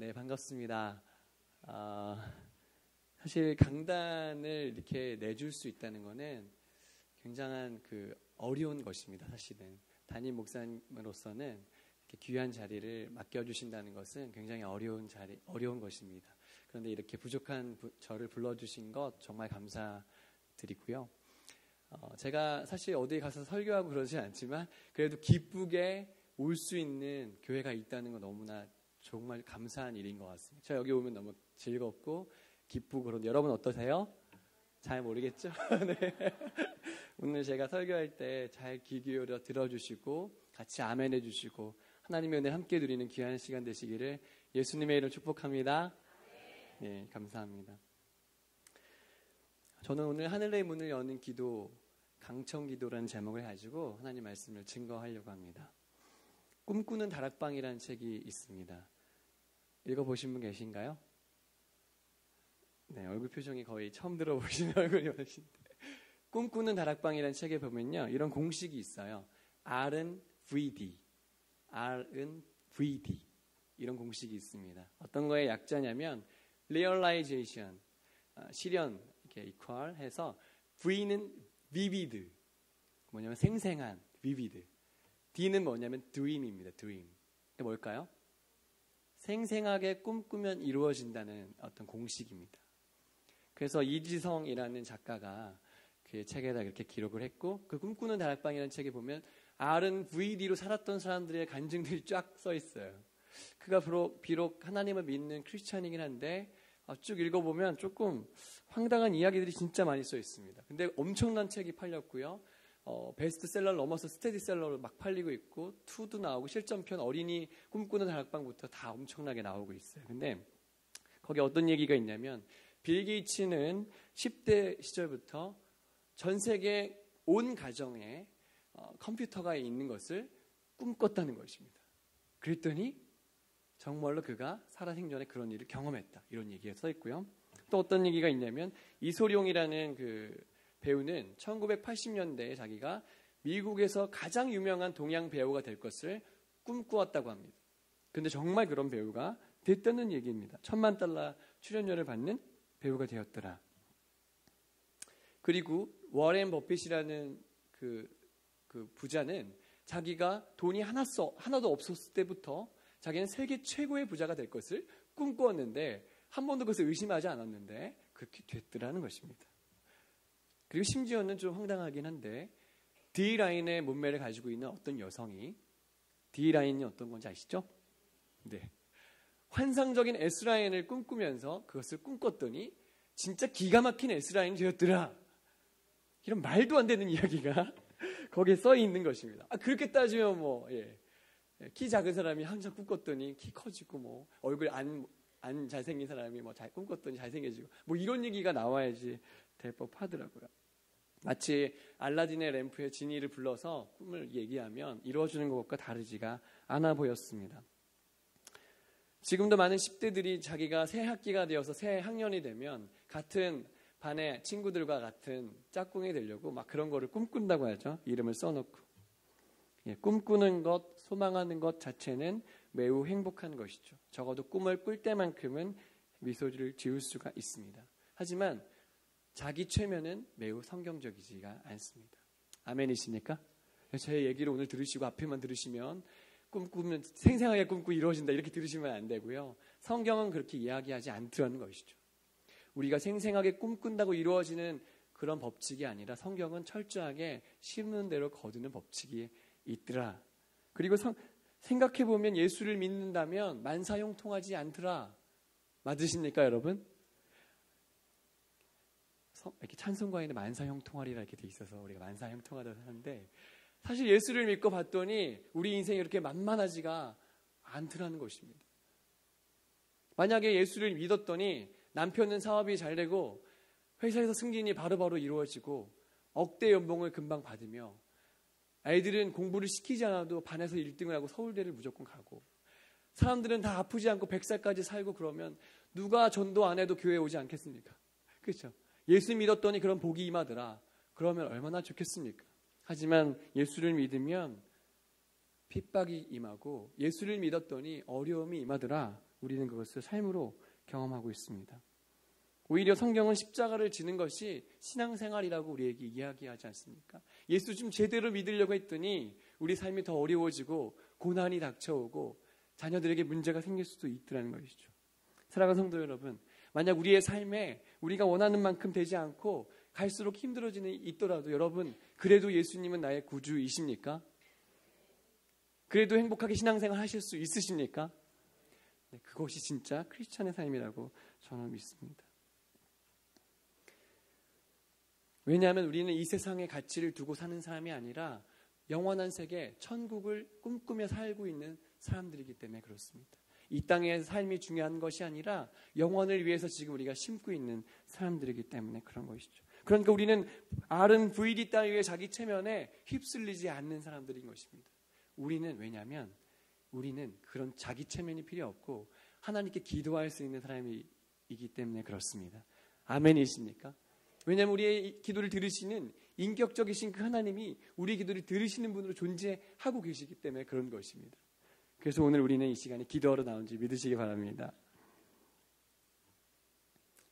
네, 반갑습니다. 사실 강단을 이렇게 내줄 수 있다는 것은 굉장한 어려운 것입니다. 사실은 담임 목사님으로서는 이렇게 귀한 자리를 맡겨주신다는 것은 굉장히 어려운 것입니다. 그런데 이렇게 부족한 저를 불러주신 것 정말 감사드리고요. 제가 사실 어디 가서 설교하고 그러진 않지만 그래도 기쁘게 올 수 있는 교회가 있다는 건 너무나 정말 감사한 일인 것 같습니다. 저 여기 오면 너무 즐겁고 기쁘고 그런데 여러분 어떠세요? 잘 모르겠죠? 네. 오늘 제가 설교할 때 잘 귀 기울여 들어주시고 같이 아멘 해주시고 하나님의 은혜를 함께 누리는 귀한 시간 되시기를 예수님의 이름으로 축복합니다. 네, 감사합니다. 저는 오늘 하늘의 문을 여는 기도, 강청기도라는 제목을 가지고 하나님 말씀을 증거하려고 합니다. 꿈꾸는 다락방이라는 책이 있습니다. 읽어보신 분 계신가요? 네, 얼굴 표정이 거의 처음 들어보시는 얼굴이 많으신데 꿈꾸는 다락방이라는 책에 보면요 이런 공식이 있어요. R은 VD, R은 VD 이런 공식이 있습니다. 어떤 거의 약자냐면 Realization, 실현 이렇게 equal 해서 V는 vivid, 뭐냐면 생생한 vivid. D는 뭐냐면 dream입니다. dream. 그게 뭘까요? 생생하게 꿈꾸면 이루어진다는 어떤 공식입니다. 그래서 이지성이라는 작가가 그 책에다 이렇게 기록을 했고 그 꿈꾸는 다락방이라는 책에 보면 R은 VD로 살았던 사람들의 간증들이 쫙 써 있어요. 그가 비록 하나님을 믿는 크리스찬이긴 한데 쭉 읽어보면 조금 황당한 이야기들이 진짜 많이 써 있습니다. 근데 엄청난 책이 팔렸고요. 베스트셀러를 넘어서 스테디셀러로 막 팔리고 있고 2도 나오고 실전편 어린이 꿈꾸는 다락방부터 다 엄청나게 나오고 있어요. 근데 거기 어떤 얘기가 있냐면 빌 게이츠는 10대 시절부터 전 세계 온 가정에 컴퓨터가 있는 것을 꿈꿨다는 것입니다. 그랬더니 정말로 그가 살아생전에 그런 일을 경험했다. 이런 얘기가 써 있고요. 또 어떤 얘기가 있냐면 이소룡이라는 배우는 1980년대에 자기가 미국에서 가장 유명한 동양 배우가 될 것을 꿈꾸었다고 합니다. 그런데 정말 그런 배우가 됐다는 얘기입니다. $10,000,000 출연료를 받는 배우가 되었더라. 그리고 워렌 버핏이라는 그 부자는 자기가 돈이 하나도 없었을 때부터 자기는 세계 최고의 부자가 될 것을 꿈꾸었는데 한 번도 그것을 의심하지 않았는데 그렇게 됐더라는 것입니다. 그리고 심지어는 좀 황당하긴 한데 D라인의 몸매를 가지고 있는 어떤 여성이 D라인이 어떤 건지 아시죠? 네. 환상적인 S라인을 꿈꾸면서 그것을 꿈꿨더니 진짜 기가 막힌 S라인이 되었더라. 이런 말도 안 되는 이야기가 거기에 써 있는 것입니다. 그렇게 따지면 키 작은 사람이 항상 꿈꿨더니 키 커지고 얼굴 안 잘생긴 사람이 잘 꿈꿨더니 잘생겨지고 이런 얘기가 나와야지 될 법하더라고요. 마치 알라딘의 램프에 지니를 불러서 꿈을 얘기하면 이루어지는 것과 다르지가 않아 보였습니다. 지금도 많은 10대들이 자기가 새 학기가 되어서 새 학년이 되면 같은 반의 친구들과 같은 짝꿍이 되려고 막 그런 거를 꿈꾼다고 하죠. 이름을 써놓고. 꿈꾸는 것, 소망하는 것 자체는 매우 행복한 것이죠. 적어도 꿈을 꿀 때만큼은 미소를 지을 수가 있습니다. 하지만 자기 최면은 매우 성경적이지가 않습니다. 아멘이십니까? 제 얘기를 오늘 들으시고 앞에만 들으시면 꿈꾸면 생생하게 꿈꾸 이루어진다 이렇게 들으시면 안 되고요. 성경은 그렇게 이야기하지 않더라는 것이죠. 우리가 생생하게 꿈꾼다고 이루어지는 그런 법칙이 아니라 성경은 철저하게 심는 대로 거두는 법칙이 있더라. 그리고 생각해보면 예수를 믿는다면 만사형통하지 않더라. 맞으십니까 여러분? 이렇게 찬송가에는 만사형통하리라 이렇게 돼 있어서 우리가 만사형통하다고 하는데 사실 예수를 믿고 봤더니 우리 인생이 이렇게 만만하지가 않더라는 것입니다. 만약에 예수를 믿었더니 남편은 사업이 잘 되고 회사에서 승진이 바로바로 이루어지고 억대 연봉을 금방 받으며 아이들은 공부를 시키지 않아도 반에서 1등을 하고 서울대를 무조건 가고 사람들은 다 아프지 않고 100살까지 살고 그러면 누가 전도 안 해도 교회에 오지 않겠습니까? 그렇죠? 예수 믿었더니 그런 복이 임하더라. 그러면 얼마나 좋겠습니까? 하지만 예수를 믿으면 핍박이 임하고 예수를 믿었더니 어려움이 임하더라. 우리는 그것을 삶으로 경험하고 있습니다. 오히려 성경은 십자가를 지는 것이 신앙생활이라고 우리에게 이야기하지 않습니까? 예수 좀 제대로 믿으려고 했더니 우리 삶이 더 어려워지고 고난이 닥쳐오고 자녀들에게 문제가 생길 수도 있더라는 것이죠. 사랑하는 성도 여러분, 만약 우리의 삶에 우리가 원하는 만큼 되지 않고 갈수록 힘들어지는 있더라도 여러분, 그래도 예수님은 나의 구주이십니까? 그래도 행복하게 신앙생활 하실 수 있으십니까? 네, 그것이 진짜 크리스찬의 삶이라고 저는 믿습니다. 왜냐하면 우리는 이 세상의 가치를 두고 사는 사람이 아니라 영원한 세계, 천국을 꿈꾸며 살고 있는 사람들이기 때문에 그렇습니다. 이 땅의 삶이 중요한 것이 아니라 영원을 위해서 지금 우리가 심고 있는 사람들이기 때문에 그런 것이죠. 그러니까 우리는 아른 VD 따위의 자기 체면에 휩쓸리지 않는 사람들인 것입니다. 우리는 왜냐하면 우리는 그런 자기 체면이 필요 없고 하나님께 기도할 수 있는 사람이기 때문에 그렇습니다. 아멘이십니까? 왜냐하면 우리의 기도를 들으시는 인격적이신 그 하나님이 우리 기도를 들으시는 분으로 존재하고 계시기 때문에 그런 것입니다. 그래서 오늘 우리는 이 시간에 기도하러 나온 줄 믿으시기 바랍니다.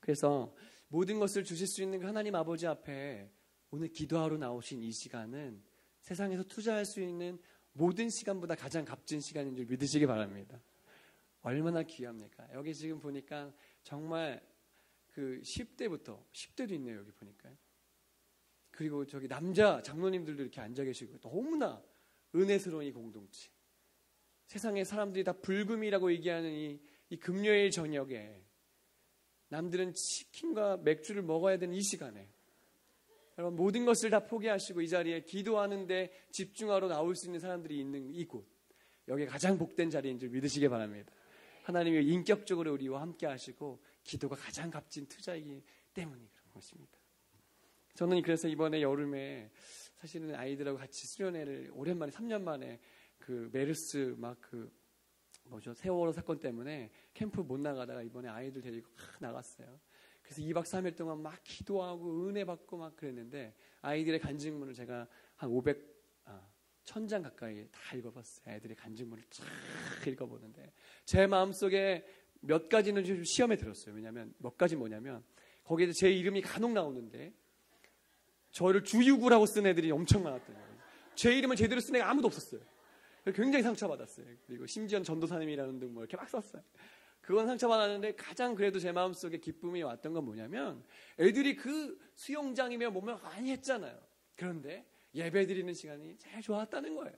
그래서 모든 것을 주실 수 있는 그 하나님 아버지 앞에 오늘 기도하러 나오신 이 시간은 세상에서 투자할 수 있는 모든 시간보다 가장 값진 시간인 줄 믿으시기 바랍니다. 얼마나 귀합니까? 여기 지금 보니까 정말 그 10대도 있네요. 여기 보니까. 그리고 저기 남자 장로님들도 이렇게 앉아 계시고 너무나 은혜스러운 이 공동체. 세상의 사람들이 다 불금이라고 얘기하는 이 금요일 저녁에 남들은 치킨과 맥주를 먹어야 되는 이 시간에 여러분 모든 것을 다 포기하시고 이 자리에 기도하는데 집중하러 나올 수 있는 사람들이 있는 이곳, 여기 가장 복된 자리인 줄 믿으시기 바랍니다. 하나님이 인격적으로 우리와 함께 하시고 기도가 가장 값진 투자이기 때문에 그런 것입니다. 저는 그래서 이번에 여름에 사실은 아이들하고 같이 수련회를 오랜만에 3년 만에 그 메르스 세월호 사건 때문에 캠프 못 나가다가 이번에 아이들 데리고 나갔어요. 그래서 2박 3일 동안 막 기도하고 은혜 받고 막 그랬는데 아이들의 간증문을 제가 한 1000장 가까이 다 읽어봤어요. 아이들의 간증문을 쫙 읽어보는데 제 마음속에 몇 가지는 좀 시험에 들었어요. 왜냐하면 몇 가지 뭐냐면 거기에 제 이름이 간혹 나오는데 저를 주유구라고 쓴 애들이 엄청 많았던 거예요. 제 이름을 제대로 쓴 애가 아무도 없었어요. 굉장히 상처받았어요. 그리고 심지어 전도사님이라는 등 뭐 이렇게 막 썼어요. 그건 상처받았는데 가장 그래도 제 마음속에 기쁨이 왔던 건 뭐냐면 애들이 그 수영장이며 뭐며 많이 했잖아요. 그런데 예배 드리는 시간이 제일 좋았다는 거예요.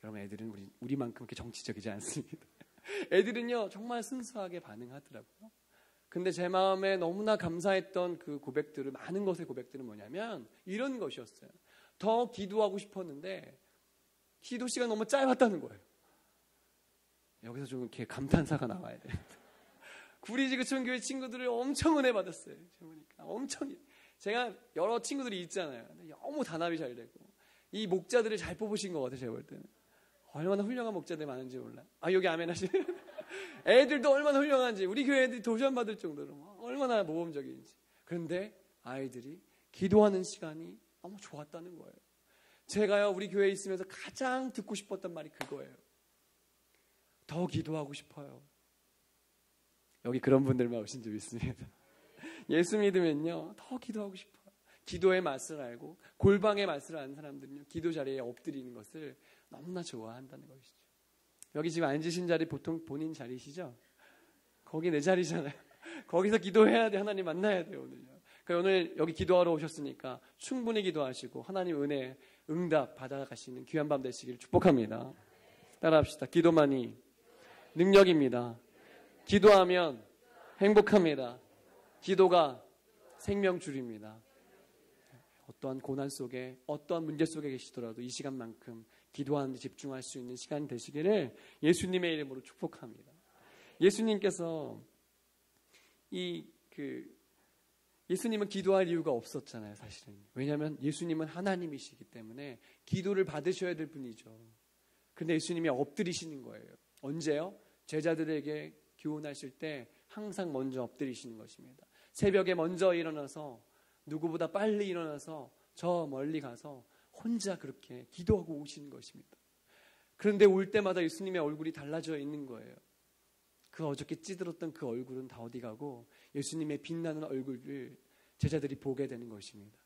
여러분 애들은 우리만큼 그렇게 정치적이지 않습니다. 애들은요 정말 순수하게 반응하더라고요. 근데 제 마음에 너무나 감사했던 그 고백들을, 많은 것의 고백들은 뭐냐면 이런 것이었어요. 더 기도하고 싶었는데 기도 시간 너무 짧았다는 거예요. 여기서 좀 이렇게 감탄사가 나와야 돼요. 구리지구촌교회 친구들을 엄청 은혜 받았어요. 보니까 엄청. 제가 여러 친구들이 있잖아요. 너무 단합이 잘 되고 이 목자들을 잘 뽑으신 것 같아요. 제가 볼 때는 얼마나 훌륭한 목자들이 많은지 몰라요. 여기 아멘 하시네요. 애들도 얼마나 훌륭한지, 우리 교회 애들이 도전받을 정도로 얼마나 모범적인지. 그런데 아이들이 기도하는 시간이 너무 좋았다는 거예요. 제가요 우리 교회에 있으면서 가장 듣고 싶었던 말이 그거예요. 더 기도하고 싶어요. 여기 그런 분들만 오신 줄 믿습니다. 예수 믿으면요 더 기도하고 싶어요. 기도의 맛을 알고 골방의 맛을 아는 사람들은요 기도 자리에 엎드리는 것을 너무나 좋아한다는 것이죠. 여기 지금 앉으신 자리 보통 본인 자리시죠? 거기 내 자리잖아요. 거기서 기도해야 돼. 하나님 만나야 돼요 오늘요. 그러니까 오늘 여기 기도하러 오셨으니까 충분히 기도하시고 하나님 은혜 응답 받아가시는 귀한 밤 되시기를 축복합니다. 따라합시다. 기도만이 능력입니다. 기도하면 행복합니다. 기도가 생명줄입니다. 어떠한 고난 속에 어떠한 문제 속에 계시더라도 이 시간만큼 기도하는 데 집중할 수 있는 시간이 되시기를 예수님의 이름으로 축복합니다. 예수님께서 예수님은 기도할 이유가 없었잖아요, 사실은. 왜냐하면 예수님은 하나님이시기 때문에 기도를 받으셔야 될 분이죠. 그런데 예수님이 엎드리시는 거예요. 언제요? 제자들에게 교훈하실 때 항상 먼저 엎드리시는 것입니다. 새벽에 먼저 일어나서 누구보다 빨리 일어나서 저 멀리 가서 혼자 그렇게 기도하고 오시는 것입니다. 그런데 올 때마다 예수님의 얼굴이 달라져 있는 거예요. 그 어저께 찌들었던 그 얼굴은 다 어디 가고 예수님의 빛나는 얼굴을 제자들이 보게 되는 것입니다.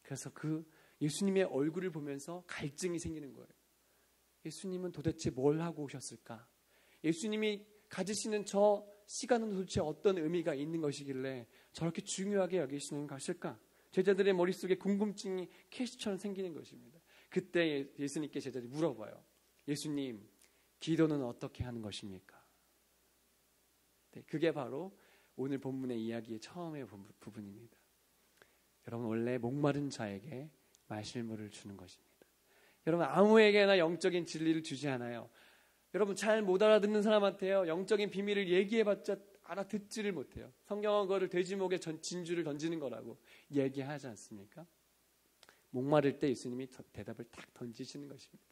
그래서 그 예수님의 얼굴을 보면서 갈증이 생기는 거예요. 예수님은 도대체 뭘 하고 오셨을까? 예수님이 가지시는 저 시간은 도대체 어떤 의미가 있는 것이길래 저렇게 중요하게 여기시는 것일까? 제자들의 머릿속에 궁금증이 캐시처럼 생기는 것입니다. 그때 예수님께 제자들이 물어봐요. 예수님, 기도는 어떻게 하는 것입니까? 네, 그게 바로 오늘 본문의 이야기의 처음의 부분입니다. 여러분, 원래 목마른 자에게 마실 물을 주는 것입니다. 여러분, 아무에게나 영적인 진리를 주지 않아요. 여러분, 잘 못 알아듣는 사람한테요, 영적인 비밀을 얘기해봤자 알아듣지를 못해요. 성경은 그거를 돼지목에 진주를 던지는 거라고 얘기하지 않습니까? 목마를 때 예수님이 대답을 딱 던지시는 것입니다.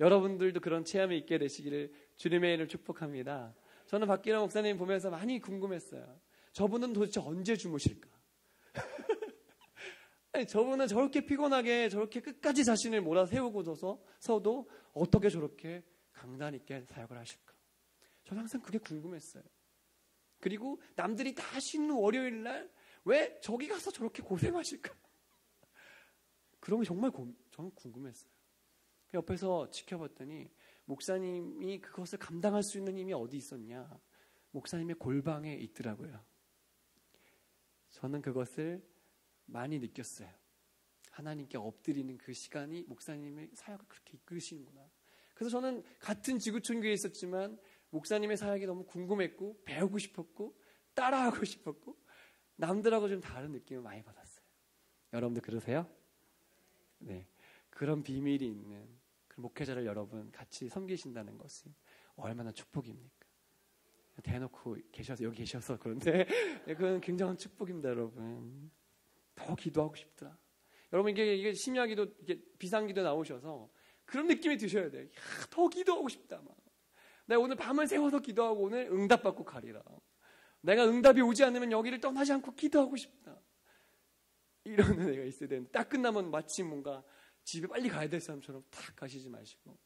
여러분들도 그런 체험이 있게 되시기를 주님의 이름을 축복합니다. 저는 박기라 목사님 보면서 많이 궁금했어요. 저분은 도대체 언제 주무실까? 아니, 저분은 저렇게 피곤하게 저렇게 끝까지 자신을 몰아세우고서도 어떻게 저렇게 강단 있게 사역을 하실까? 저는 항상 그게 궁금했어요. 그리고 남들이 다 쉬는 월요일 날 왜 저기 가서 저렇게 고생하실까? 그런 게 정말 저는 궁금했어요. 옆에서 지켜봤더니 목사님이 그것을 감당할 수 있는 힘이 어디 있었냐? 목사님의 골방에 있더라고요. 저는 그것을 많이 느꼈어요. 하나님께 엎드리는 그 시간이 목사님의 사역을 그렇게 이끄시는구나. 그래서 저는 같은 지구촌 교회에 있었지만 목사님의 사역이 너무 궁금했고 배우고 싶었고 따라하고 싶었고 남들하고 좀 다른 느낌을 많이 받았어요. 여러분들 그러세요? 네, 그런 비밀이 있는 그 목회자를 여러분 같이 섬기신다는 것은 얼마나 축복입니까? 대놓고 여기 계셔서 그런데 그건 굉장한 축복입니다, 여러분. 더 기도하고 싶더라. 여러분 이게 심야기도 이게 비상기도 나오셔서 그런 느낌이 드셔야 돼요. 더 기도하고 싶다. 막. 내가 오늘 밤을 새워서 기도하고 오늘 응답받고 가리라. 내가 응답이 오지 않으면 여기를 떠나지 않고 기도하고 싶다. 이런 은혜가 있어야 되는데 딱 끝나면 마치 뭔가 집에 빨리 가야 될 사람처럼 탁 가시지 마시고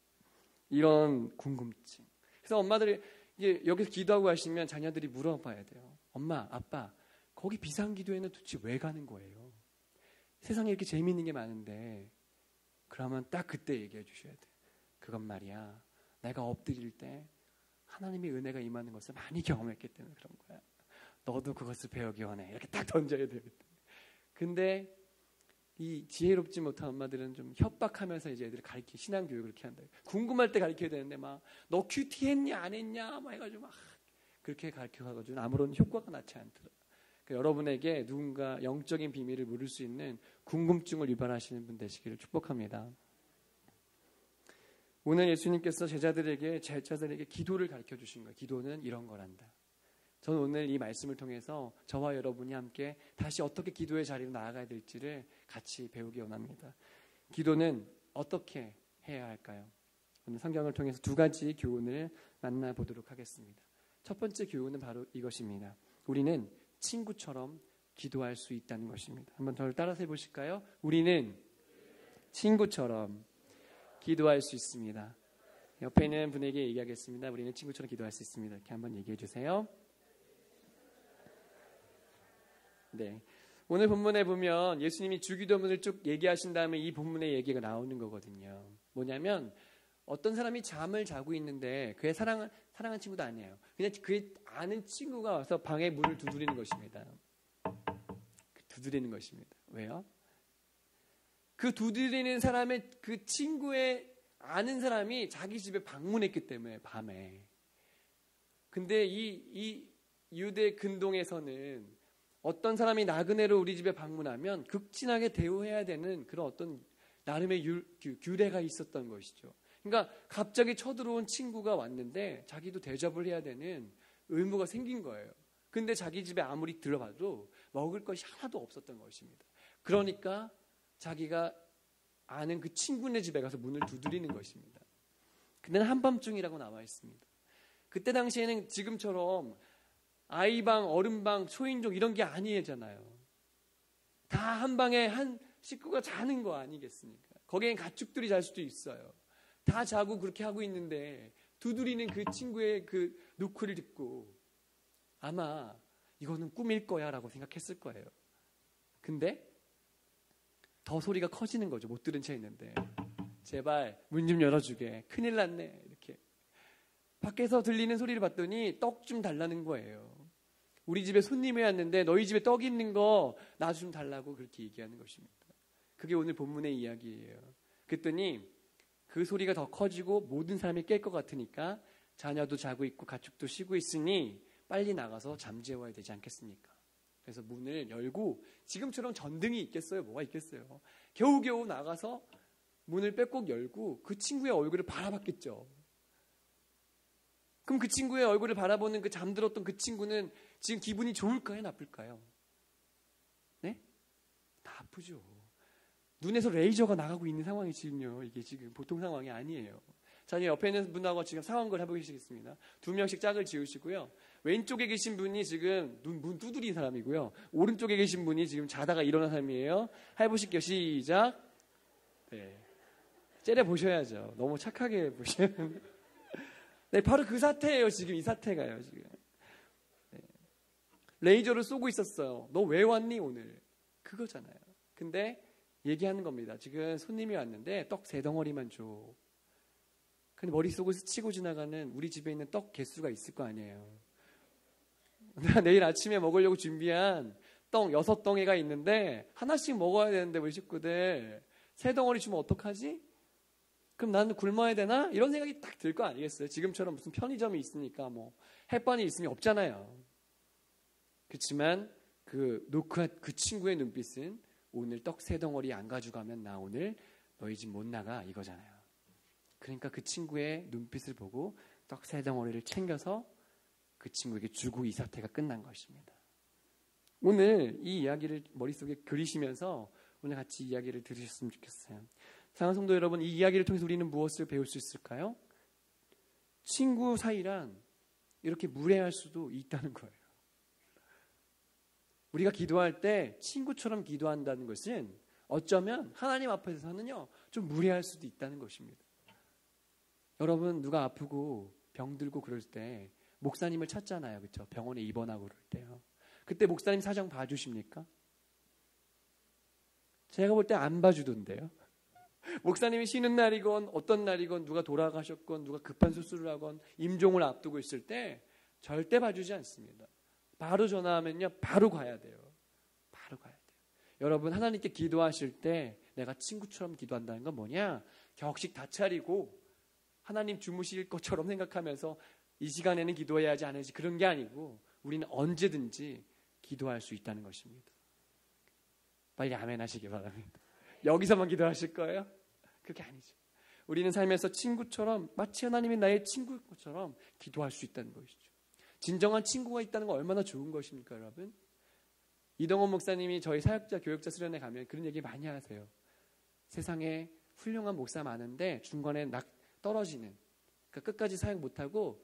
이런 궁금증. 그래서 엄마들이 이제 여기서 기도하고 하시면 자녀들이 물어봐야 돼요. 엄마, 아빠, 거기 비상기도회는 도대체 왜 가는 거예요? 세상에 이렇게 재미있는 게 많은데 그러면 딱 그때 얘기해 주셔야 돼. 그건 말이야, 내가 엎드릴 때 하나님의 은혜가 임하는 것을 많이 경험했기 때문에 그런 거야. 너도 그것을 배우기 원해. 이렇게 딱 던져야 되거든. 근데 이 지혜롭지 못한 엄마들은 좀 협박하면서 이제 애들을 신앙 교육을 이렇게 한다. 궁금할 때 가르쳐야 되는데 막 너 큐티 했냐 안 했냐 막 해가지고 막 그렇게 가르쳐가지고 아무런 효과가 나지 않더라. 그러니까 여러분에게 누군가 영적인 비밀을 물을 수 있는 궁금증을 유발하시는 분 되시기를 축복합니다. 오늘 예수님께서 제자들에게 기도를 가르쳐 주신 거예요. 기도는 이런 거란다. 저는 오늘 이 말씀을 통해서 저와 여러분이 함께 다시 어떻게 기도의 자리로 나아가야 될지를 같이 배우기 원합니다. 기도는 어떻게 해야 할까요? 오늘 성경을 통해서 두 가지 교훈을 만나보도록 하겠습니다. 첫 번째 교훈은 바로 이것입니다. 우리는 친구처럼 기도할 수 있다는 것입니다. 한번 저를 따라서 해보실까요? 우리는 친구처럼 기도할 수 있습니다. 옆에 있는 분에게 얘기하겠습니다. 우리는 친구처럼 기도할 수 있습니다. 이렇게 한번 얘기해 주세요. 네, 오늘 본문에 보면 예수님이 주기도문을 쭉 얘기하신 다음에 이 본문의 얘기가 나오는 거거든요. 뭐냐면 어떤 사람이 잠을 자고 있는데 그의 사랑한 친구도 아니에요. 그냥 그의 아는 친구가 와서 방에 문을 두드리는 것입니다. 두드리는 것입니다. 왜요? 그 두드리는 사람의 그 친구의 아는 사람이 자기 집에 방문했기 때문에 밤에. 근데 이 유대 근동에서는 어떤 사람이 나그네로 우리 집에 방문하면 극진하게 대우해야 되는 그런 어떤 나름의 규례가 있었던 것이죠. 그러니까 갑자기 쳐들어온 친구가 왔는데 자기도 대접을 해야 되는 의무가 생긴 거예요. 근데 자기 집에 아무리 들어봐도 먹을 것이 하나도 없었던 것입니다. 그러니까 자기가 아는 그 친구네 집에 가서 문을 두드리는 것입니다. 근데 한밤중이라고 나와 있습니다. 그때 당시에는 지금처럼 아이방, 어른방, 초인종 이런 게 아니잖아요. 다 한 방에 한 식구가 자는 거 아니겠습니까? 거기엔 가축들이 잘 수도 있어요. 다 자고 그렇게 하고 있는데 두드리는 그 친구의 그 노크를 듣고 아마 이거는 꿈일 거야 라고 생각했을 거예요. 근데 더 소리가 커지는 거죠. 못 들은 채 있는데. 제발 문 좀 열어주게. 큰일 났네. 이렇게. 밖에서 들리는 소리를 봤더니 떡 좀 달라는 거예요. 우리 집에 손님이 왔는데 너희 집에 떡 있는 거 나 좀 달라고 그렇게 얘기하는 것입니다. 그게 오늘 본문의 이야기예요. 그랬더니 그 소리가 더 커지고 모든 사람이 깰 것 같으니까 자녀도 자고 있고 가축도 쉬고 있으니 빨리 나가서 잠재워야 되지 않겠습니까? 그래서 문을 열고 지금처럼 전등이 있겠어요? 뭐가 있겠어요? 겨우겨우 나가서 문을 빼꼭 열고 그 친구의 얼굴을 바라봤겠죠. 그럼 그 친구의 얼굴을 바라보는 그 잠들었던 그 친구는 지금 기분이 좋을까요? 나쁠까요? 네? 나쁘죠. 눈에서 레이저가 나가고 있는 상황이 지금요. 이게 지금 보통 상황이 아니에요. 자, 옆에 있는 분하고 지금 상황을 해보시겠습니다. 2명씩 짝을 지으시고요. 왼쪽에 계신 분이 지금 문 두드린 사람이고요. 오른쪽에 계신 분이 지금 자다가 일어난 사람이에요. 해보실게요. 시작. 네. 째려보셔야죠. 너무 착하게 보시면. 네, 바로 그 사태예요. 지금 이 사태가요. 지금. 네. 레이저를 쏘고 있었어요. 너 왜 왔니 오늘? 그거잖아요. 근데 얘기하는 겁니다. 지금 손님이 왔는데 떡 3덩어리만 줘. 근데 머릿속을 스치고 지나가는 우리 집에 있는 떡 개수가 있을 거 아니에요. 내가 내일 아침에 먹으려고 준비한 떡 6덩이가 있는데 하나씩 먹어야 되는데 우리 식구들 3덩어리 주면 어떡하지? 그럼 나는 굶어야 되나? 이런 생각이 딱 들 거 아니겠어요? 지금처럼 무슨 편의점이 있으니까 뭐 햇반이 있으면 없잖아요. 그렇지만 그 노크한 그 친구의 눈빛은 오늘 떡 3덩어리 안 가져가면 나 오늘 너희 집 못 나가 이거잖아요. 그러니까 그 친구의 눈빛을 보고 떡 3덩어리를 챙겨서 그 친구에게 주고 이 사태가 끝난 것입니다. 오늘 이 이야기를 머릿속에 그리시면서 오늘 같이 이야기를 들으셨으면 좋겠어요. 사랑하는 성도 여러분, 이 이야기를 통해서 우리는 무엇을 배울 수 있을까요? 친구 사이란 이렇게 무례할 수도 있다는 거예요. 우리가 기도할 때 친구처럼 기도한다는 것은 어쩌면 하나님 앞에서는요 좀 무례할 수도 있다는 것입니다. 여러분 누가 아프고 병들고 그럴 때 목사님을 찾잖아요. 그렇죠? 병원에 입원하고 그럴 때요. 그때 목사님 사정 봐주십니까? 제가 볼 때 안 봐주던데요. 목사님이 쉬는 날이건 어떤 날이건 누가 돌아가셨건 누가 급한 수술을 하건 임종을 앞두고 있을 때 절대 봐주지 않습니다. 바로 전화하면요 바로 가야 돼요. 바로 가야 돼요. 여러분 하나님께 기도하실 때 내가 친구처럼 기도한다는 건 뭐냐? 격식 다 차리고 하나님 주무실 것처럼 생각하면서 이 시간에는 기도해야지 안 해야지 그런 게 아니고 우리는 언제든지 기도할 수 있다는 것입니다. 빨리 아멘 하시기 바랍니다. 여기서만 기도하실 거예요? 그게 아니죠. 우리는 삶에서 친구처럼 마치 하나님이 나의 친구처럼 기도할 수 있다는 것이죠. 진정한 친구가 있다는 건 얼마나 좋은 것입니까, 여러분? 이동원 목사님이 저희 사역자 교역자 수련회 가면 그런 얘기 많이 하세요. 세상에 훌륭한 목사 많은데 중간에 떨어지는, 그러니까 끝까지 사역 못하고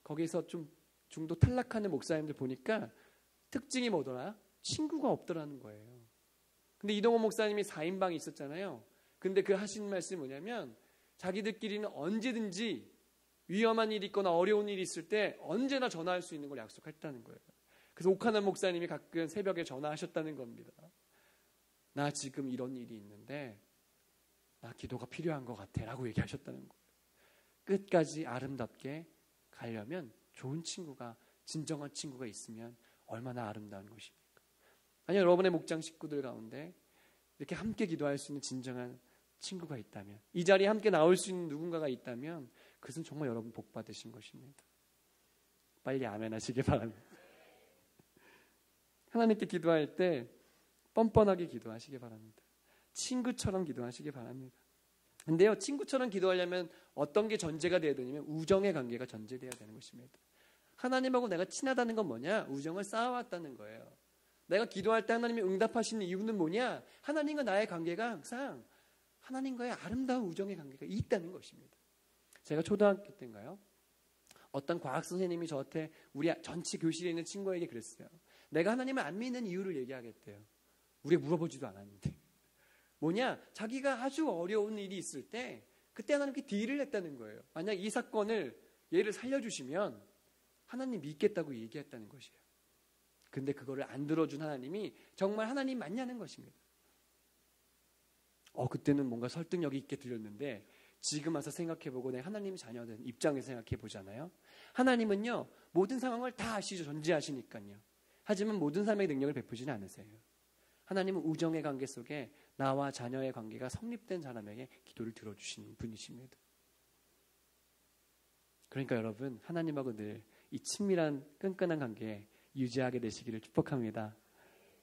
거기서 좀 중도 탈락하는 목사님들 보니까 특징이 뭐더라? 친구가 없더라는 거예요. 근데 이동원 목사님이 4인방이 있었잖아요. 근데 그 하신 말씀이 뭐냐면 자기들끼리는 언제든지 위험한 일이 있거나 어려운 일이 있을 때 언제나 전화할 수 있는 걸 약속했다는 거예요. 그래서 옥하나 목사님이 가끔 새벽에 전화하셨다는 겁니다. 나 지금 이런 일이 있는데 나 기도가 필요한 것 같아 라고 얘기하셨다는 거예요. 끝까지 아름답게 가려면 좋은 친구가, 진정한 친구가 있으면 얼마나 아름다운 것입니까? 아니, 여러분의 목장 식구들 가운데 이렇게 함께 기도할 수 있는 진정한 친구가 있다면, 이 자리에 함께 나올 수 있는 누군가가 있다면 그것은 정말 여러분 복 받으신 것입니다. 빨리 아멘 하시기 바랍니다. 하나님께 기도할 때 뻔뻔하게 기도하시기 바랍니다. 친구처럼 기도하시기 바랍니다. 근데요, 친구처럼 기도하려면 어떤 게 전제가 되어야 되냐면 우정의 관계가 전제되어야 되는 것입니다. 하나님하고 내가 친하다는 건 뭐냐? 우정을 쌓아왔다는 거예요. 내가 기도할 때 하나님이 응답하시는 이유는 뭐냐? 하나님과 나의 관계가 항상 하나님과의 아름다운 우정의 관계가 있다는 것입니다. 제가 초등학교 때인가요? 어떤 과학 선생님이 저한테 우리 전체 교실에 있는 친구에게 그랬어요. 내가 하나님을 안 믿는 이유를 얘기하겠대요. 우리가 물어보지도 않았는데. 뭐냐? 자기가 아주 어려운 일이 있을 때 그때 하나님께 딜을 했다는 거예요. 만약 이 사건을 얘를 살려주시면 하나님 믿겠다고 얘기했다는 것이에요. 근데 그거를 안 들어준 하나님이 정말 하나님 맞냐는 것입니다. 그때는 뭔가 설득력이 있게 들렸는데 지금 와서 생각해보고 내가 하나님 자녀된 입장에서 생각해보잖아요. 하나님은요 모든 상황을 다 아시죠. 전지하시니까요. 하지만 모든 사람에게 능력을 베푸지는 않으세요. 하나님은 우정의 관계 속에 나와 자녀의 관계가 성립된 사람에게 기도를 들어주시는 분이십니다. 그러니까 여러분 하나님하고 늘 이 친밀한 끈끈한 관계 유지하게 되시기를 축복합니다.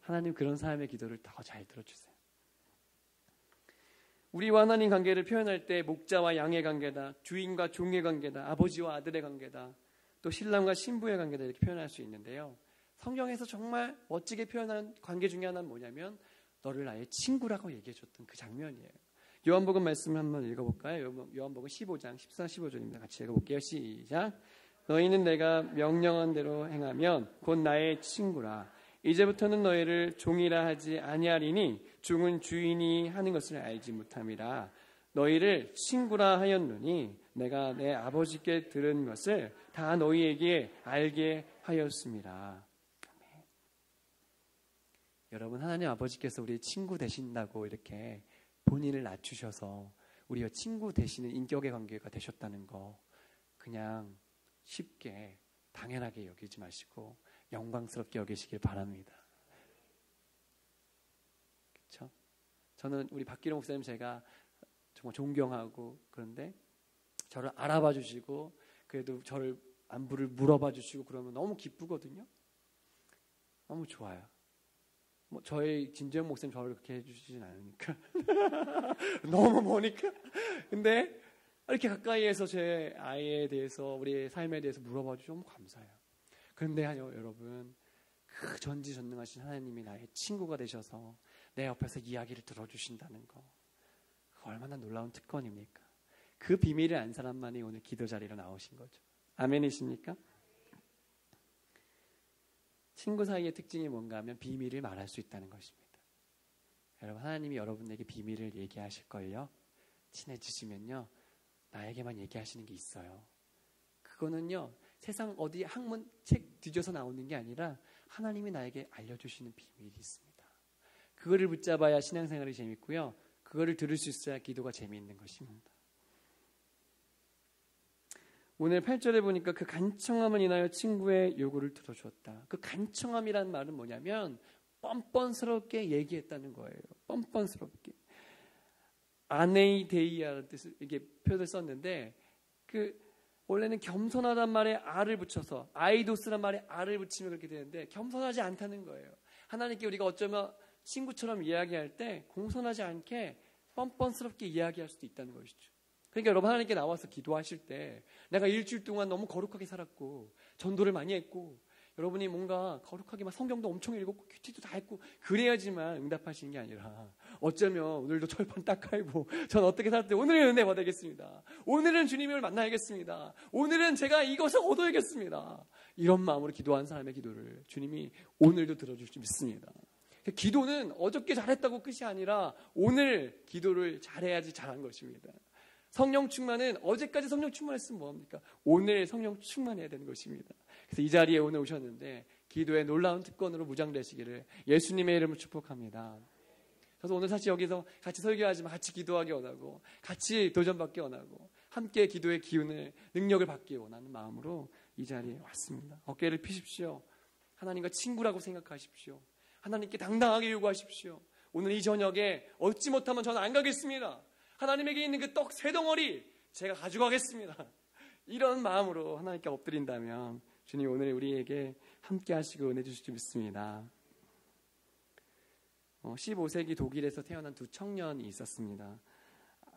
하나님 그런 사람의 기도를 더 잘 들어주세요. 우리와 하나님 관계를 표현할 때 목자와 양의 관계다, 주인과 종의 관계다, 아버지와 아들의 관계다, 또 신랑과 신부의 관계다 이렇게 표현할 수 있는데요. 성경에서 정말 멋지게 표현하는 관계 중에 하나는 뭐냐면 너를 나의 친구라고 얘기해 줬던 그 장면이에요. 요한복음 말씀 한번 읽어볼까요? 요한복음 15장 14, 15절입니다. 같이 읽어볼게요. 시작. 너희는 내가 명령한 대로 행하면 곧 나의 친구라. 이제부터는 너희를 종이라 하지 아니하리니 종은 주인이 하는 것을 알지 못함이라. 너희를 친구라 하였노니 내가 내 아버지께 들은 것을 다 너희에게 알게 하였습니다. 아멘. 여러분 하나님 아버지께서 우리의 친구 되신다고 이렇게 본인을 낮추셔서 우리와 친구 되시는 인격의 관계가 되셨다는 거 그냥 쉽게 당연하게 여기지 마시고 영광스럽게 여기시길 바랍니다. 그렇죠? 저는 우리 박기룡 목사님 제가 정말 존경하고 그런데 저를 알아봐 주시고 그래도 저를 안부를 물어봐 주시고 그러면 너무 기쁘거든요. 너무 좋아요. 저희 진재영 목사님 저를 그렇게 해주시진 않으니까 너무 머니까. 근데 이렇게 가까이에서 제 아이에 대해서 우리의 삶에 대해서 물어봐 주셔서 너무 감사해요. 그런데 여러분 그 전지전능하신 하나님이 나의 친구가 되셔서 내 옆에서 이야기를 들어주신다는 거 그거 얼마나 놀라운 특권입니까? 그 비밀을 안 사람만이 오늘 기도 자리로 나오신 거죠. 아멘이십니까? 친구 사이의 특징이 뭔가 하면 비밀을 말할 수 있다는 것입니다. 여러분 하나님이 여러분에게 비밀을 얘기하실걸요. 친해지시면요 나에게만 얘기하시는 게 있어요. 그거는요 세상 어디 학문 책 뒤져서 나오는 게 아니라 하나님이 나에게 알려주시는 비밀이 있습니다. 그거를 붙잡아야 신앙생활이 재밌고요. 그거를 들을 수 있어야 기도가 재미있는 것입니다. 오늘 8절에 보니까 그 간청함을 인하여 친구의 요구를 들어주었다. 그 간청함이라는 말은 뭐냐면 뻔뻔스럽게 얘기했다는 거예요. 뻔뻔스럽게. 아네이데이아라는 뜻을 이게 표현을 썼는데 원래는 겸손하단 말에 아를 붙여서 아이도스란 말에 아를 붙이면 그렇게 되는데 겸손하지 않다는 거예요. 하나님께 우리가 어쩌면 친구처럼 이야기할 때 공손하지 않게 뻔뻔스럽게 이야기할 수도 있다는 것이죠. 그러니까 여러분 하나님께 나와서 기도하실 때 내가 일주일 동안 너무 거룩하게 살았고 전도를 많이 했고 여러분이 뭔가 거룩하게 막 성경도 엄청 읽었고 큐티도 다 했고 그래야지만 응답하시는 게 아니라 어쩌면 오늘도 철판 딱 깔고 전 어떻게 살았대 오늘은 은혜 받아야겠습니다. 오늘은 주님을 만나야겠습니다. 오늘은 제가 이것을 얻어야겠습니다. 이런 마음으로 기도한 사람의 기도를 주님이 오늘도 들어줄 줄 믿습니다. 기도는 어저께 잘했다고 끝이 아니라 오늘 기도를 잘해야지 잘한 것입니다. 성령 충만은 어제까지 성령 충만했으면 뭐합니까? 오늘 성령 충만해야 되는 것입니다. 그래서 이 자리에 오늘 오셨는데 기도의 놀라운 특권으로 무장되시기를 예수님의 이름으로 축복합니다. 그래서 오늘 사실 여기서 같이 설교하지만 같이 기도하기 원하고 같이 도전받기 원하고 함께 기도의 기운을 능력을 받기 원하는 마음으로 이 자리에 왔습니다. 어깨를 피십시오. 하나님과 친구라고 생각하십시오. 하나님께 당당하게 요구하십시오. 오늘 이 저녁에 얻지 못하면 저는 안 가겠습니다. 하나님에게 있는 그 떡 세 덩어리 제가 가져가겠습니다. 이런 마음으로 하나님께 엎드린다면 주님 오늘 우리에게 함께 하시고 은혜 주실 줄 믿습니다. 15세기 독일에서 태어난 두 청년이 있었습니다.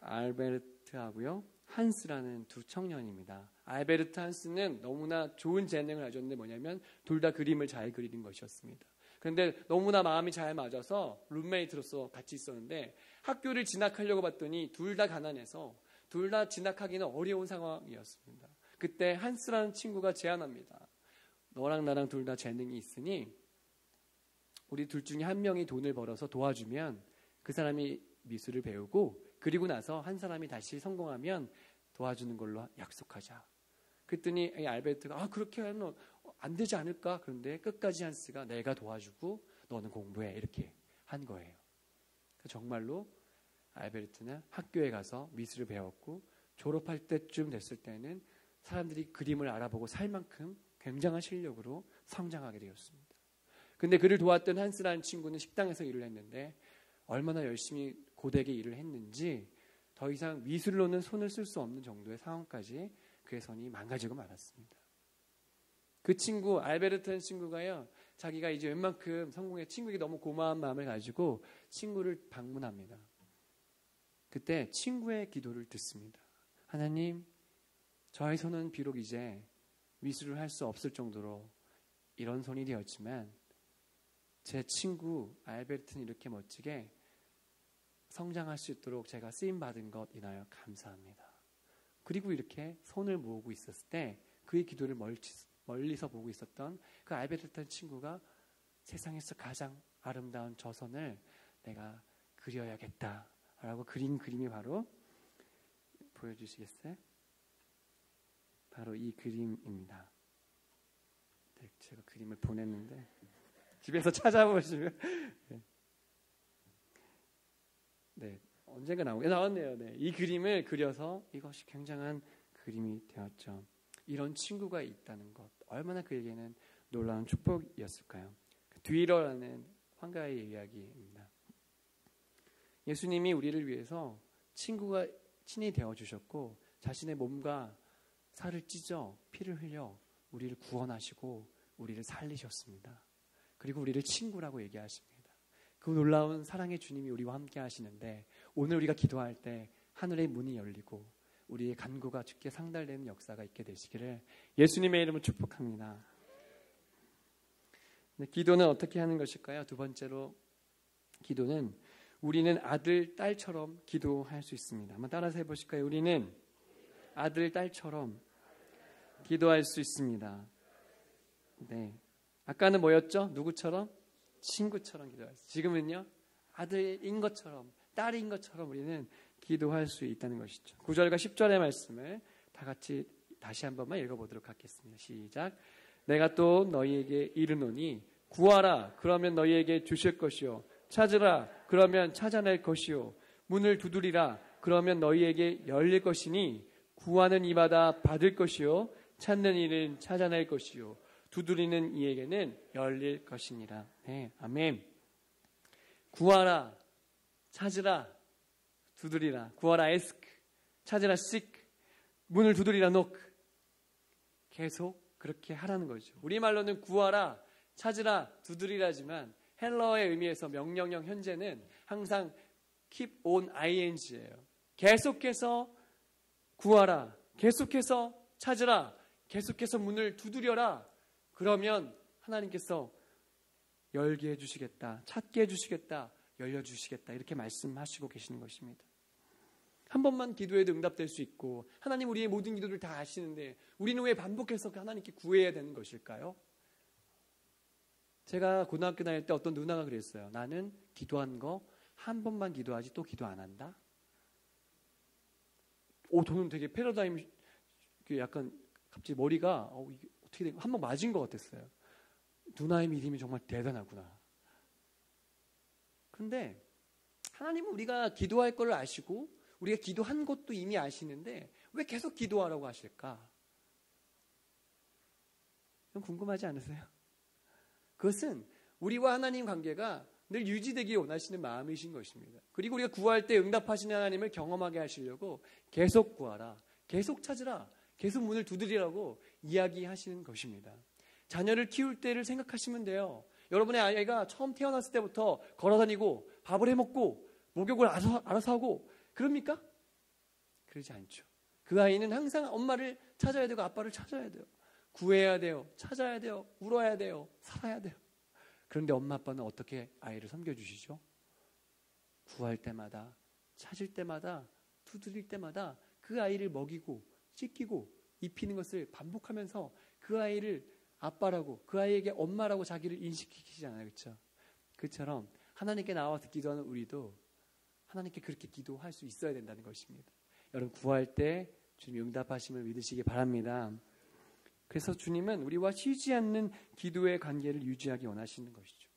알베르트하고요 한스라는 두 청년입니다. 알베르트 한스는 너무나 좋은 재능을 가졌는데 뭐냐면 둘 다 그림을 잘 그리는 것이었습니다. 그런데 너무나 마음이 잘 맞아서 룸메이트로서 같이 있었는데 학교를 진학하려고 봤더니 둘 다 가난해서 둘 다 진학하기는 어려운 상황이었습니다. 그때 한스라는 친구가 제안합니다. 너랑 나랑 둘 다 재능이 있으니 우리 둘 중에 한 명이 돈을 벌어서 도와주면 그 사람이 미술을 배우고 그리고 나서 한 사람이 다시 성공하면 도와주는 걸로 약속하자. 그랬더니 이 알베르트가 그렇게 하면 안 되지 않을까? 그런데 끝까지 한스가 내가 도와주고 너는 공부해 이렇게 한 거예요. 정말로 알베르트는 학교에 가서 미술을 배웠고 졸업할 때쯤 됐을 때는 사람들이 그림을 알아보고 살 만큼 굉장한 실력으로 성장하게 되었습니다. 근데 그를 도왔던 한스라는 친구는 식당에서 일을 했는데 얼마나 열심히 고되게 일을 했는지 더 이상 미술로는 손을 쓸 수 없는 정도의 상황까지 그의 손이 망가지고 말았습니다. 그 친구 알베르트라는 친구가요, 자기가 이제 웬만큼 성공해 친구에게 너무 고마운 마음을 가지고 친구를 방문합니다. 그때 친구의 기도를 듣습니다. 하나님, 저의 손은 비록 이제 미술을 할 수 없을 정도로 이런 손이 되었지만 제 친구 알베르트는 이렇게 멋지게 성장할 수 있도록 제가 쓰임받은 것 인하여 감사합니다. 그리고 이렇게 손을 모으고 있었을 때 그의 기도를 멀리서 보고 있었던 그 알베르트라는 친구가 세상에서 가장 아름다운 저 손을 내가 그려야겠다라고 그린 그림이 바로 보여주시겠어요? 바로 이 그림입니다. 네, 제가 그림을 보냈는데 집에서 찾아보시면 네, 언젠가 나왔네요. 네, 이 그림을 그려서 이것이 굉장한 그림이 되었죠. 이런 친구가 있다는 것 얼마나 그에게는 놀라운 축복이었을까요? 뒤러라는 황가의 이야기입니다. 예수님이 우리를 위해서 친구가 친히 되어주셨고 자신의 몸과 살을 찢어 피를 흘려 우리를 구원하시고 우리를 살리셨습니다. 그리고 우리를 친구라고 얘기하십니다. 그 놀라운 사랑의 주님이 우리와 함께 하시는데 오늘 우리가 기도할 때 하늘의 문이 열리고 우리의 간구가 주께 상달되는 역사가 있게 되시기를 예수님의 이름으로 축복합니다. 기도는 어떻게 하는 것일까요? 두 번째로 기도는 우리는 아들, 딸처럼 기도할 수 있습니다. 한번 따라서 해보실까요? 우리는 아들, 딸처럼 기도할 수 있습니다. 네. 아까는 뭐였죠? 누구처럼? 친구처럼 기도할 수. 지금은요? 아들인 것처럼, 딸인 것처럼 우리는 기도할 수 있다는 것이죠. 9절과 10절의 말씀을 다 같이 다시 한 번만 읽어보도록 하겠습니다. 시작. 내가 또 너희에게 이르노니 구하라 그러면 너희에게 주실 것이요 찾으라 그러면 찾아낼 것이요 문을 두드리라 그러면 너희에게 열릴 것이니 구하는 이마다 받을 것이요 찾는 이는 찾아낼 것이요 두드리는 이에게는 열릴 것이니라. 네, 아멘. 구하라, 찾으라, 두드리라. 구하라, ask, 찾으라, seek, 문을 두드리라, knock. 계속 그렇게 하라는 거죠. 우리말로는 구하라, 찾으라, 두드리라지만 헬러어의 의미에서 명령형 현재는 항상 keep on ing예요. 계속해서 구하라, 계속해서 찾으라, 계속해서 문을 두드려라. 그러면 하나님께서 열게 해주시겠다, 찾게 해주시겠다, 열려주시겠다 이렇게 말씀하시고 계시는 것입니다. 한 번만 기도해도 응답될 수 있고 하나님 우리의 모든 기도를 다 아시는데 우리는 왜 반복해서 하나님께 구해야 되는 것일까요? 제가 고등학교 다닐 때 어떤 누나가 그랬어요. 나는 기도한 거 한 번만 기도하지 또 기도 안 한다. 저는 되게 패러다임 약간 갑자기 머리가 이게 어떻게 된 한 번 맞은 것 같았어요. 누나의 믿음이 정말 대단하구나. 그런데 하나님은 우리가 기도할 걸 아시고 우리가 기도한 것도 이미 아시는데 왜 계속 기도하라고 하실까? 좀 궁금하지 않으세요? 그것은 우리와 하나님 관계가 늘 유지되기 원하시는 마음이신 것입니다. 그리고 우리가 구할 때 응답하시는 하나님을 경험하게 하시려고 계속 구하라, 계속 찾으라, 계속 문을 두드리라고 이야기하시는 것입니다. 자녀를 키울 때를 생각하시면 돼요. 여러분의 아이가 처음 태어났을 때부터 걸어다니고 밥을 해먹고 목욕을 알아서 하고 그럽니까? 그러지 않죠. 그 아이는 항상 엄마를 찾아야 되고 아빠를 찾아야 돼요. 구해야 돼요. 찾아야 돼요. 울어야 돼요. 살아야 돼요. 그런데 엄마 아빠는 어떻게 아이를 섬겨주시죠? 구할 때마다, 찾을 때마다, 두드릴 때마다 그 아이를 먹이고 씻기고 입히는 것을 반복하면서 그 아이를 아빠라고, 그 아이에게 엄마라고 자기를 인식시키지 않아요. 그렇죠? 그처럼 하나님께 나와서 기도하는 우리도 하나님께 그렇게 기도할 수 있어야 된다는 것입니다. 여러분 구할 때 주님이 응답하심을 믿으시기 바랍니다. 그래서 주님은 우리와 쉬지 않는 기도의 관계를 유지하기 원하시는 것이죠.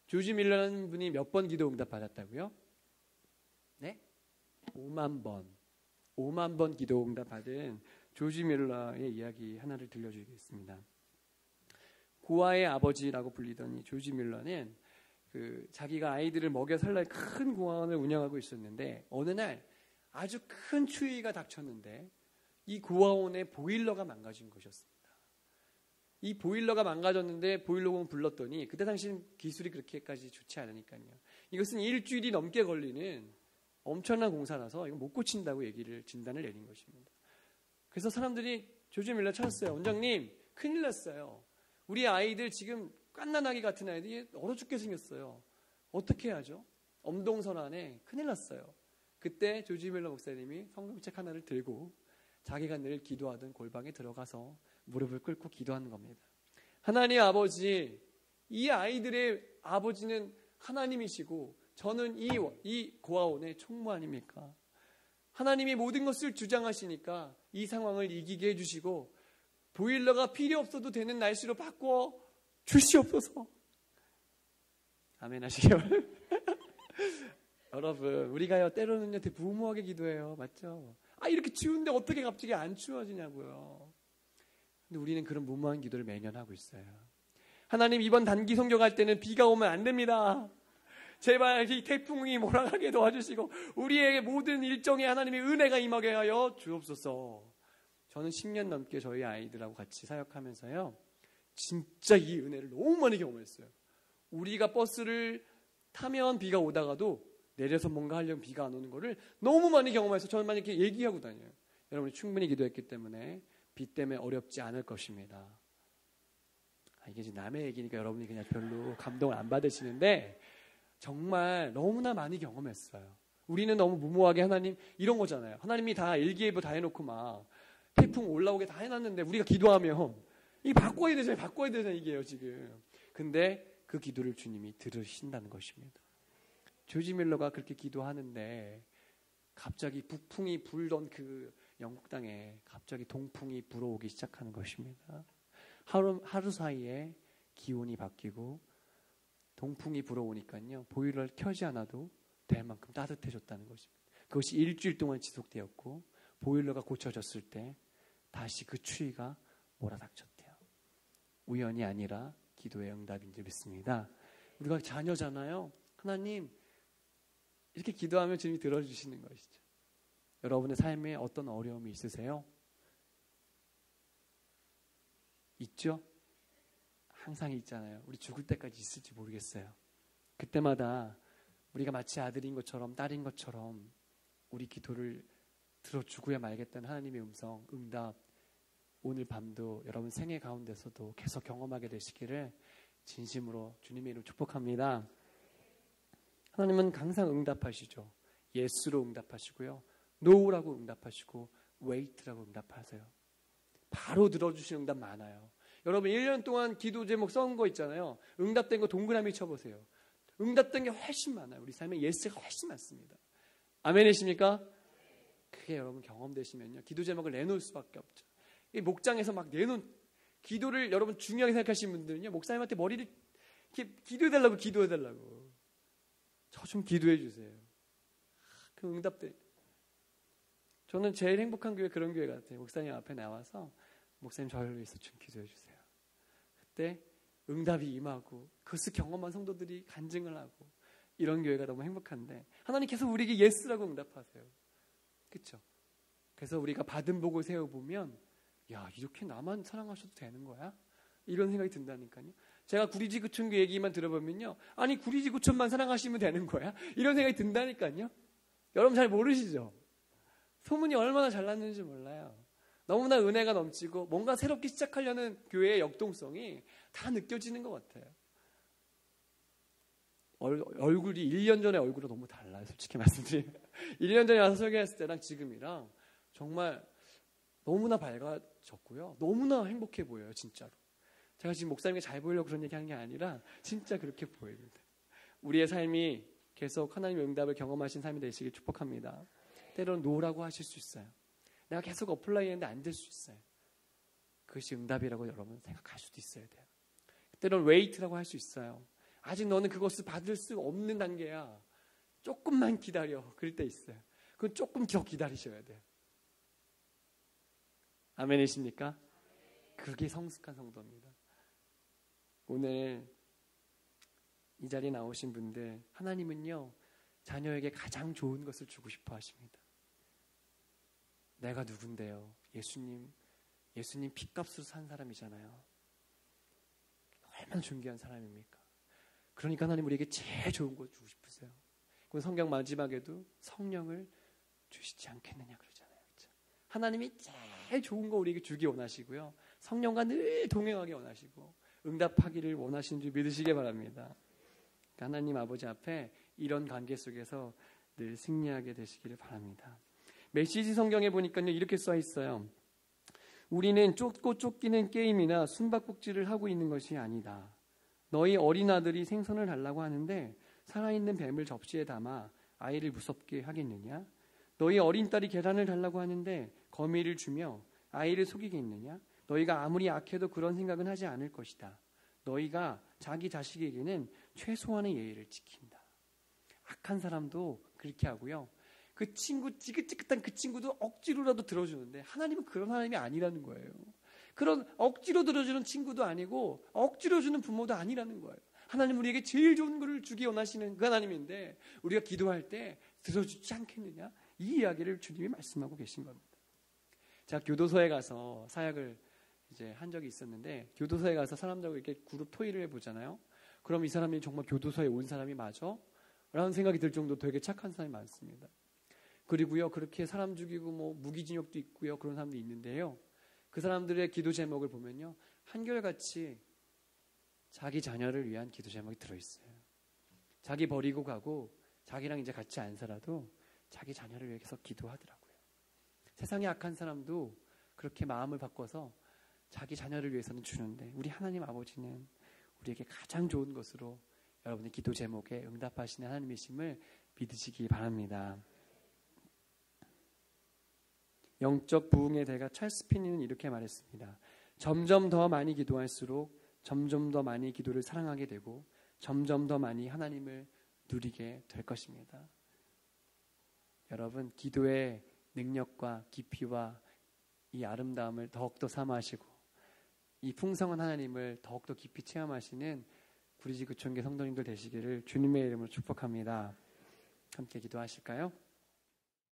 조지 밀러라는 분이 몇 번 기도 응답 받았다고요? 네? 5만 번. 5만 번 기도 응답 받은 조지 밀러의 이야기 하나를 들려드리겠습니다. 고아의 아버지라고 불리던 이 조지 밀러는 자기가 아이들을 먹여 살릴 큰 고아원을 운영하고 있었는데 어느 날 아주 큰 추위가 닥쳤는데 이 고아원의 보일러가 망가진 것이었습니다. 이 보일러가 망가졌는데 보일러공 불렀더니 그때 당시는 기술이 그렇게까지 좋지 않으니까요. 이것은 일주일이 넘게 걸리는 엄청난 공사라서 이거 못 고친다고 진단을 내린 것입니다. 그래서 사람들이 조지 밀러 찾았어요. 원장님 큰일 났어요. 우리 아이들 지금 갓난아기 같은 아이들이 얼어 죽게 생겼어요. 어떻게 해야죠? 엄동설안에 큰일 났어요. 그때 조지 밀러 목사님이 성경책 하나를 들고 자기가 늘 기도하던 골방에 들어가서 무릎을 꿇고 기도하는 겁니다. 하나님 아버지, 이 아이들의 아버지는 하나님이시고 저는 이 고아원의 총무 아닙니까? 하나님이 모든 것을 주장하시니까 이 상황을 이기게 해주시고 보일러가 필요 없어도 되는 날씨로 바꿔 주시옵소서. 아멘 하시기 바랍니다. 여러분 우리가요 때로는요 되게 무모하게 기도해요. 맞죠? 이렇게 추운데 어떻게 갑자기 안 추워지냐고요. 근데 우리는 그런 무모한 기도를 매년 하고 있어요. 하나님 이번 단기 성경할 때는 비가 오면 안 됩니다. 제발 이 태풍이 몰아가게 도와주시고 우리의 모든 일정에 하나님의 은혜가 임하게 하여 주옵소서. 저는 10년 넘게 저희 아이들하고 같이 사역하면서요 진짜 이 은혜를 너무 많이 경험했어요. 우리가 버스를 타면 비가 오다가도 내려서 뭔가 하려면 비가 안 오는 거를 너무 많이 경험해서 저는 많이 이렇게 얘기하고 다녀요. 여러분이 충분히 기도했기 때문에 비 때문에 어렵지 않을 것입니다. 이게 지금 남의 얘기니까 여러분이 그냥 별로 감동을 안 받으시는데 정말 너무나 많이 경험했어요. 우리는 너무 무모하게 하나님 이런 거잖아요. 하나님이 다 일기예보 다 해놓고 막 태풍 올라오게 다 해놨는데 우리가 기도하면 이 바꿔야 되잖아요 이게요 지금. 근데 그 기도를 주님이 들으신다는 것입니다. 조지 밀러가 그렇게 기도하는데 갑자기 북풍이 불던 그 영국 땅에 갑자기 동풍이 불어오기 시작하는 것입니다. 하루 사이에 기온이 바뀌고 동풍이 불어오니까요 보일러를 켜지 않아도 될 만큼 따뜻해졌다는 것입니다. 그것이 일주일 동안 지속되었고 보일러가 고쳐졌을 때 다시 그 추위가 몰아닥쳤대요. 우연이 아니라 기도의 응답인 줄 믿습니다. 우리가 자녀잖아요. 하나님 이렇게 기도하면 주님이 들어주시는 것이죠. 여러분의 삶에 어떤 어려움이 있으세요? 있죠? 항상 있잖아요. 우리 죽을 때까지 있을지 모르겠어요. 그때마다 우리가 마치 아들인 것처럼 딸인 것처럼 우리 기도를 들어주고야 말겠다는 하나님의 음성, 응답 오늘 밤도 여러분 생애 가운데서도 계속 경험하게 되시기를 진심으로 주님의 이름으로 축복합니다. 하나님은 항상 응답하시죠. 예스로 응답하시고요. 노라고 응답하시고 웨이트라고 응답하세요. 바로 들어주시는 응답 많아요. 여러분 1년 동안 기도 제목 써온 거 있잖아요. 응답된 거 동그라미 쳐보세요. 응답된 게 훨씬 많아요. 우리 삶에 예스가 훨씬 많습니다. 아멘이십니까? 그게 여러분 경험되시면요. 기도 제목을 내놓을 수밖에 없죠. 이 목장에서 막 내놓은 기도를 여러분 중요하게 생각하시는 분들은요. 목사님한테 머리를 이렇게 기도해달라고. 저 좀 기도해 주세요. 그 응답돼. 저는 제일 행복한 교회 그런 교회 같아요. 목사님 앞에 나와서 목사님 저를 위해서 좀 기도해 주세요. 그때 응답이 임하고 그것을 경험한 성도들이 간증을 하고 이런 교회가 너무 행복한데 하나님 계속 우리에게 예스라고 응답하세요. 그렇죠? 그래서 우리가 받은 복을 세워보면 야 이렇게 나만 사랑하셔도 되는 거야? 이런 생각이 든다니까요. 제가 구리지구촌 얘기만 들어보면요. 아니 구리지구촌만 사랑하시면 되는 거야? 이런 생각이 든다니까요. 여러분 잘 모르시죠? 소문이 얼마나 잘 났는지 몰라요. 너무나 은혜가 넘치고 뭔가 새롭게 시작하려는 교회의 역동성이 다 느껴지는 것 같아요. 얼굴이 1년 전에 얼굴은 너무 달라요. 솔직히 말씀드리면 1년 전에 와서 설교했을 때랑 지금이랑 정말 너무나 밝아졌고요. 너무나 행복해 보여요. 진짜로. 제가 지금 목사님께 잘 보이려고 그런 얘기하는 게 아니라 진짜 그렇게 보입니다. 우리의 삶이 계속 하나님의 응답을 경험하신 삶이 되시길 축복합니다. 때로는 노라고 하실 수 있어요. 내가 계속 어플라이 했는데 안 될 수 있어요. 그것이 응답이라고 여러분 생각할 수도 있어야 돼요. 때로는 웨이트라고 할 수 있어요. 아직 너는 그것을 받을 수 없는 단계야. 조금만 기다려. 그럴 때 있어요. 그건 조금 더 기다리셔야 돼요. 아멘이십니까? 그게 성숙한 성도입니다. 오늘 이 자리에 나오신 분들, 하나님은요 자녀에게 가장 좋은 것을 주고 싶어 하십니다. 내가 누군데요? 예수님 핏값으로 산 사람이잖아요. 얼마나 존귀한 사람입니까? 그러니까 하나님 우리에게 제일 좋은 거 주고 싶으세요. 그럼 성경 마지막에도 성령을 주시지 않겠느냐 그러잖아요. 그렇죠? 하나님이 제일 좋은 거 우리에게 주기 원하시고요. 성령과 늘 동행하기 원하시고 응답하기를 원하시는 줄 믿으시기 바랍니다. 그러니까 하나님 아버지 앞에 이런 관계 속에서 늘 승리하게 되시기를 바랍니다. 메시지 성경에 보니까요 이렇게 써 있어요. 우리는 쫓고 쫓기는 게임이나 숨바꼭질을 하고 있는 것이 아니다. 너희 어린아들이 생선을 달라고 하는데 살아있는 뱀을 접시에 담아 아이를 무섭게 하겠느냐? 너희 어린 딸이 계란을 달라고 하는데 거미를 주며 아이를 속이겠느냐? 너희가 아무리 악해도 그런 생각은 하지 않을 것이다. 너희가 자기 자식에게는 최소한의 예의를 지킨다. 악한 사람도 그렇게 하고요. 그 친구 찌긋찌긋한 그 친구도 억지로라도 들어주는데 하나님은 그런 하나님이 아니라는 거예요. 그런 억지로 들어주는 친구도 아니고 억지로 주는 부모도 아니라는 거예요. 하나님은 우리에게 제일 좋은 것을 주기 원하시는 그 하나님인데 우리가 기도할 때 들어주지 않겠느냐? 이 이야기를 주님이 말씀하고 계신 겁니다. 제가 교도소에 가서 사역을 이제 한 적이 있었는데 교도소에 가서 사람들하고 이렇게 그룹 토의를 해보잖아요. 그럼 이 사람이 정말 교도소에 온 사람이 맞아? 라는 생각이 들 정도로 되게 착한 사람이 많습니다. 그리고요 그렇게 사람 죽이고 뭐 무기징역도 있고요 그런 사람도 있는데요. 그 사람들의 기도 제목을 보면요 한결같이 자기 자녀를 위한 기도 제목이 들어있어요. 자기 버리고 가고 자기랑 이제 같이 안 살아도 자기 자녀를 위해서 기도하더라고요. 세상에 악한 사람도 그렇게 마음을 바꿔서 자기 자녀를 위해서는 주는데 우리 하나님 아버지는 우리에게 가장 좋은 것으로 여러분의 기도 제목에 응답하시는 하나님이심을 믿으시기 바랍니다. 영적 부흥의 대가 찰스 피니는 이렇게 말했습니다. 점점 더 많이 기도할수록 점점 더 많이 기도를 사랑하게 되고 점점 더 많이 하나님을 누리게 될 것입니다. 여러분 기도의 능력과 깊이와 이 아름다움을 더욱더 사모하시고 이 풍성한 하나님을 더욱더 깊이 체험하시는 구리지구촌교 성도님들 되시기를 주님의 이름으로 축복합니다. 함께 기도하실까요?